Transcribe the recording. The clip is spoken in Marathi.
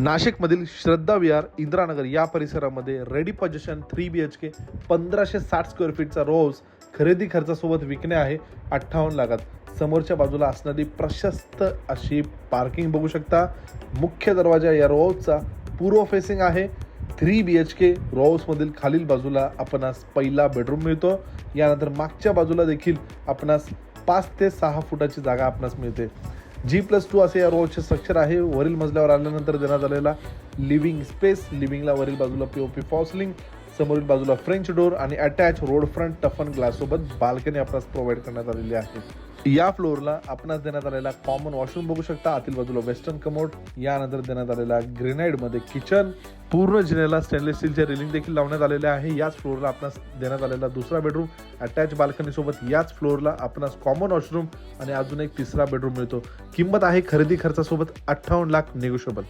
नाशिकमधील श्रद्धा विहार इंदिरानगर या परिसरामध्ये रेडी पोझिशन 3 BHK 1560 स्क्वेअर फीटचा रो हाऊस खरेदी खर्चासोबत विकणे आहे 58 लाखात। समोरच्या बाजूला असणारी प्रशस्त अशी पार्किंग बघू शकता। मुख्य दरवाजा या रो हाऊसचा पूर्व फेसिंग आहे। 3 BHK रो हाऊसमधील खालील बाजूला आपणास पहिला बेडरूम मिळतो। यानंतर मागच्या बाजूला देखील आपणास 5 ते 6 फुटाची जागा आपणास मिळते। G+2 असे या रोडचे स्ट्रक्चर आहे। वरील मजल्यावर आल्यानंतर देण्यात आलेला लिव्हिंग स्पेस, लिव्हिंगला वरील बाजूला POP फॉल्सिंग, समोरील बाजूला फ्रेंच डोर आणि अटॅच रोड फ्रंट टफन ग्लास सोबत बाल्कनी आपणास प्रोव्हाइड करण्यात आलेली आहे। या फ्लोअरला आपणास देण्यात आलेला कॉमन वॉशरूम बघू शकता। आतील बाजूला वेस्टर्न कमोड, यानंतर देण्यात आलेला ग्रेनाइट मध्ये किचन, पूर्ण जिनेला स्टेनलेस स्टीलचे रेलिंग देखील लावण्यात आलेले आहे। याच फ्लोअरला आपणास देण्यात आलेला दुसरा बेडरूम अटॅच बाल्कनी सोबत, याच फ्लोअरला आपणास कॉमन वॉशरूम आणि अजून एक तिसरा बेडरूम मिळतो। किंमत आहे खरेदी खर्चासोबत 58 लाख निगोशिएबल।